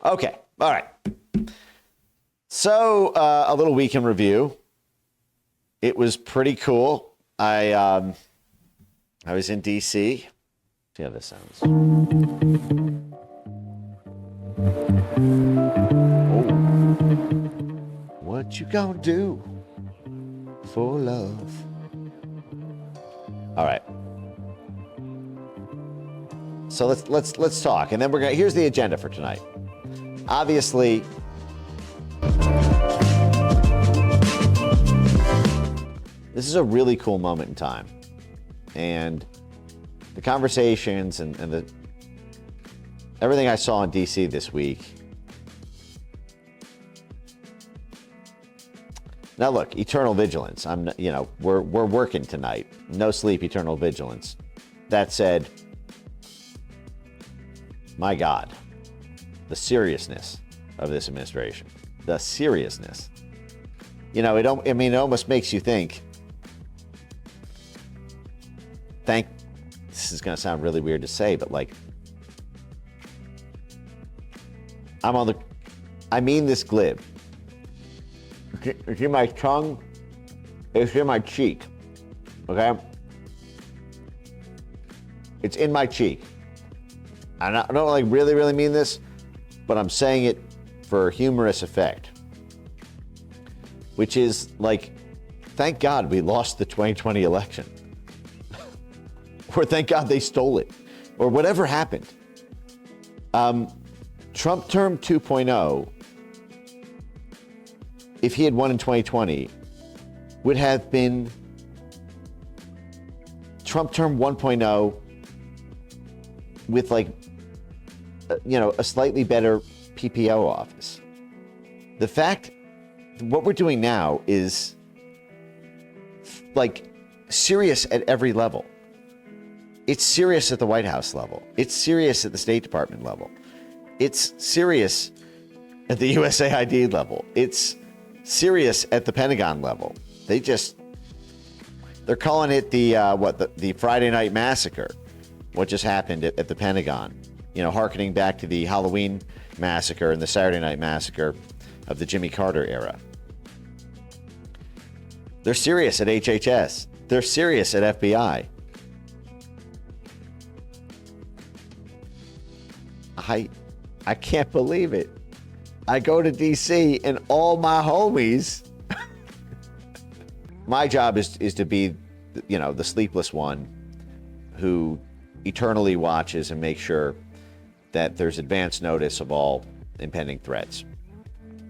Okay. All right. So a little weekend review. It was pretty cool. I was in DC. See how this sounds. Oh. What you gonna do for love? All right. So let's talk, and then we're gonna. Here's the agenda for tonight. Obviously, this is a really cool moment in time, and the conversations and the everything I saw in DC this week. Now look, eternal vigilance. We're working tonight. No sleep, eternal vigilance. That said, my God, the seriousness of this administration, the seriousness. It almost makes you think. This is going to sound really weird to say, but I mean this glib. It's in my tongue. It's in my cheek. Okay? It's in my cheek. I don't really mean this, but I'm saying it for humorous effect. Which is thank God we lost the 2020 election. Or thank God they stole it. Or whatever happened. Trump term 2.0, if he had won in 2020, would have been Trump term 1.0 with a slightly better PPO office. The fact, what we're doing now is serious at every level. It's serious at the White House level. It's serious at the State Department level. It's serious at the USAID level. It's serious at the Pentagon level. They're calling it the Friday Night Massacre. What just happened at the Pentagon? Hearkening back to the Halloween massacre and the Saturday Night Massacre of the Jimmy Carter era. They're serious at HHS. They're serious at FBI. I can't believe it. I go to DC and all my homies. My job is to be, the sleepless one who eternally watches and makes sure that there's advance notice of all impending threats.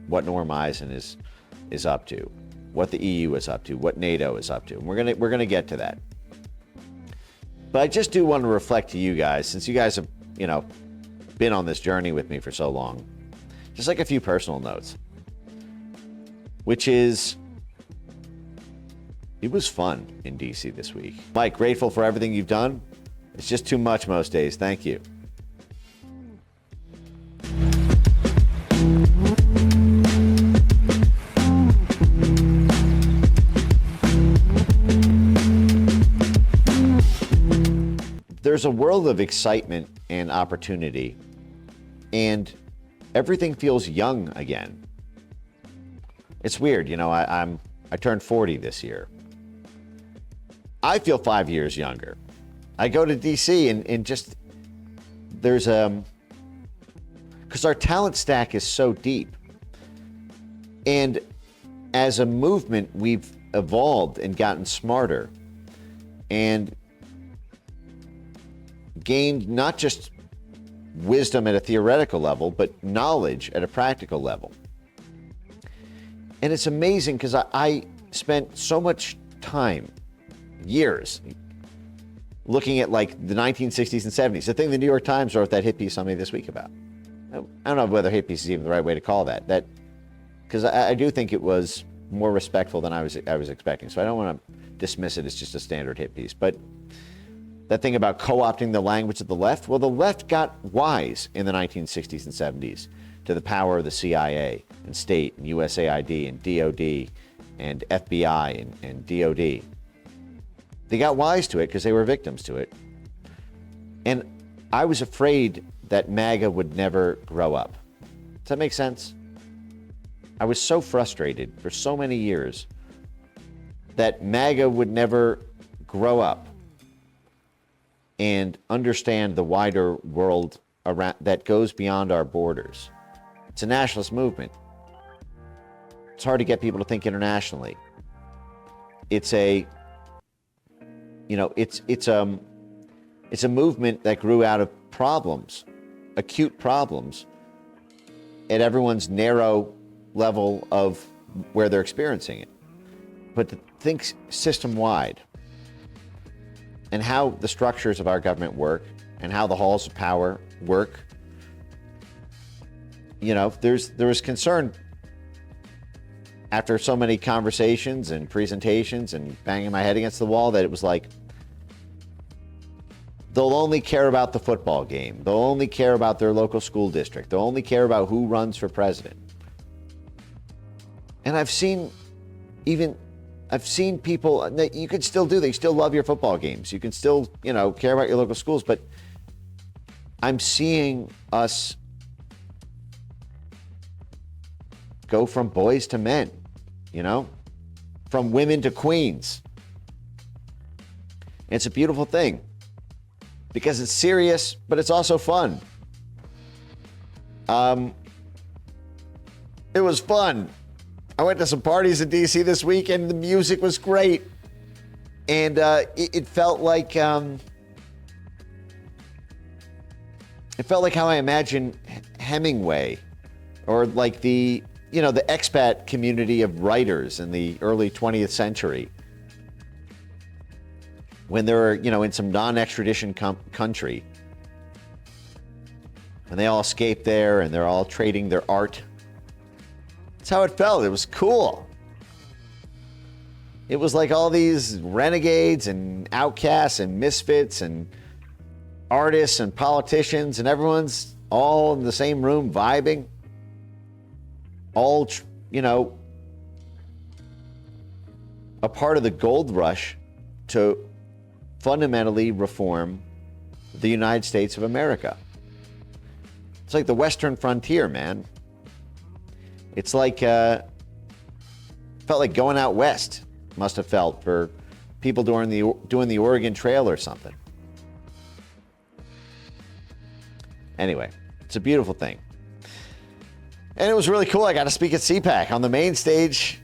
What Norm Eisen is up to, what the EU is up to, what NATO is up to. And we're gonna get to that. But I just do want to reflect to you guys, since you guys have, been on this journey with me for so long, just a few personal notes, which is, it was fun in DC this week. Mike, grateful for everything you've done. It's just too much most days. Thank you. There's a world of excitement and opportunity, and everything feels young again. It's weird, I turned 40 this year. I feel 5 years younger. I go to DC and just, there's because our talent stack is so deep. And as a movement, we've evolved and gotten smarter and gained not just wisdom at a theoretical level, but knowledge at a practical level. And it's amazing because I spent so much time, years, looking at the 1960s and 70s. The thing the New York Times wrote that hit piece on me this week about. I don't know whether hit piece is even the right way to call that. Because I do think it was more respectful than I was expecting. So I don't want to dismiss it as just a standard hit piece. But that thing about co-opting the language of the left, well, the left got wise in the 1960s and 70s to the power of the CIA and state and USAID and DOD and FBI and DOD. They got wise to it because they were victims to it. And I was afraid that MAGA would never grow up. Does that make sense? I was so frustrated for so many years that MAGA would never grow up and understand the wider world around that goes beyond our borders. It's a nationalist movement. It's hard to get people to think internationally. It's a, it's a movement that grew out of problems, acute problems, at everyone's narrow level of where they're experiencing it. But to think system-wide and how the structures of our government work and how the halls of power work, there was concern after so many conversations and presentations and banging my head against the wall that it was like, they'll only care about the football game. They'll only care about their local school district. They'll only care about who runs for president. And I've seen people, you can still do, they still love your football games. You can still, care about your local schools, but I'm seeing us go from boys to men, from women to queens. And it's a beautiful thing because it's serious, but it's also fun. It was fun. I went to some parties in DC this week and the music was great. And it felt like how I imagine Hemingway, or like the expat community of writers in the early 20th century, when they were, in some non-extradition country, and they all escaped there and they're all trading their art. That's how it felt. It was cool. It was like all these renegades and outcasts and misfits and artists and politicians, and everyone's all in the same room vibing. All, a part of the gold rush to fundamentally reform the United States of America. It's like the Western frontier, man. It's like, felt like going out west, must have felt for people doing the Oregon Trail or something. Anyway, it's a beautiful thing. And it was really cool. I got to speak at CPAC on the main stage.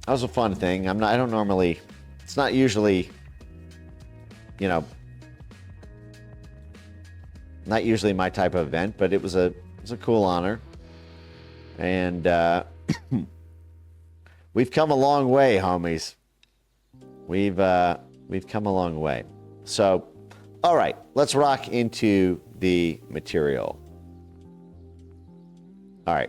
That was a fun thing. It's not usually, not usually my type of event, but it was a cool honor. And we've come a long way, homies. We've come a long way. So, all right, let's rock into the material. All right,